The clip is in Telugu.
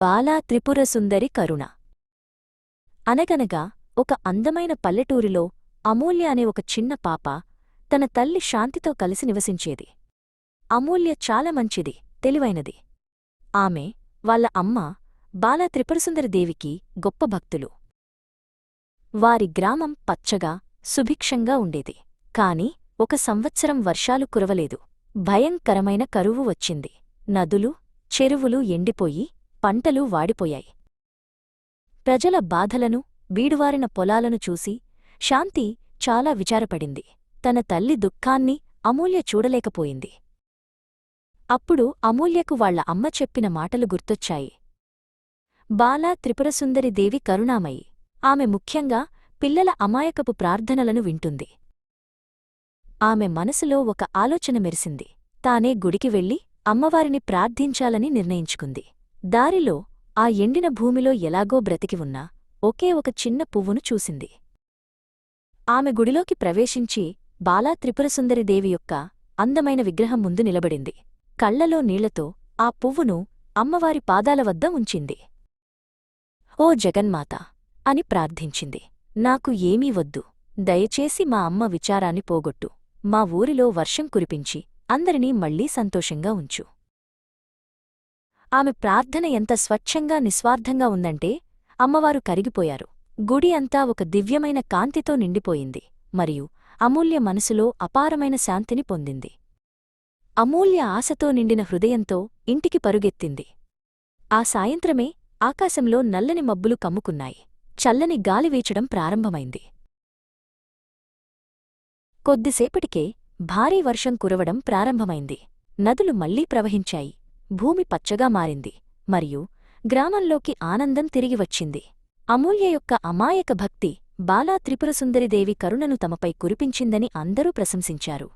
బాలా త్రిపురసుందరి కరుణ. అనగనగా ఒక అందమైన పల్లెటూరిలో అమూల్య అనే ఒక చిన్న పాప తన తల్లి శాంతితో కలిసి నివసించేది. అమూల్య చాలా మంచిది, తెలివైనది. ఆమె వాళ్ళ అమ్మ బాలా త్రిపురసుందరిదేవికి గొప్ప భక్తులు. వారి గ్రామం పచ్చగా సుభిక్షంగా ఉండేది. కాని ఒక సంవత్సరం వర్షాలు కురవలేదు. భయంకరమైన కరువు వచ్చింది. నదులు, చెరువులు ఎండిపోయి పంటలు వాడిపోయాయి. ప్రజల బాధలను, బీడువారిన పొలాలను చూసి శాంతి చాలా విచారపడింది. తన తల్లి దుఃఖాన్ని అమూల్య చూడలేకపోయింది. అప్పుడు అమూల్యకు వాళ్ల అమ్మ చెప్పిన మాటలు గుర్తొచ్చాయి. బాలా త్రిపురసుందరిదేవి కరుణామయి. ఆమె ముఖ్యంగా పిల్లల అమాయకపు ప్రార్థనలను వింటుంది. ఆమె మనసులో ఒక ఆలోచన మెరిసింది. తానే గుడికి వెళ్లి అమ్మవారిని ప్రార్థించాలని నిర్ణయించుకుంది. దారిలో ఆ ఎండిన భూమిలో ఎలాగో బ్రతికి ఉన్న ఒకే ఒక చిన్న పువ్వును చూసింది. ఆమె గుడిలోకి ప్రవేశించి బాలా త్రిపురసుందరిదేవి యొక్క అందమైన విగ్రహం ముందు నిలబడింది. కళ్లలో నీళ్లతో ఆ పువ్వును అమ్మవారి పాదాల వద్ద ఉంచింది. ఓ జగన్మాత అని ప్రార్థించింది. నాకు ఏమీ వద్దు. దయచేసి మా అమ్మ విచారాన్ని పోగొట్టు. మా ఊరిలో వర్షం కురిపించి అందరినీ మళ్లీ సంతోషంగా ఉంచు. ఆమె ప్రార్థన ఎంత స్వచ్ఛంగా నిస్వార్థంగా ఉందంటే అమ్మవారు కరిగిపోయారు. గుడి అంతా ఒక దివ్యమైన కాంతితో నిండిపోయింది మరియు అమూల్య మనసులో అపారమైన శాంతిని పొందింది. అమూల్య ఆశతో నిండిన హృదయంతో ఇంటికి పరుగెత్తింది. ఆ సాయంత్రమే ఆకాశంలో నల్లని మబ్బులు కమ్ముకున్నాయి. చల్లని గాలి వీచడం ప్రారంభమైంది. కొద్దిసేపటికే భారీ వర్షం కురవడం ప్రారంభమైంది. నదులు మళ్లీ ప్రవహించాయి. భూమి పచ్చగా మారింది మరియు గ్రామంలోకి ఆనందం తిరిగివచ్చింది. అమూల్య యొక్క అమాయక భక్తి బాలా త్రిపురసుందరిదేవి కరుణను తమపై కురిపించిందని అందరూ ప్రశంసించారు.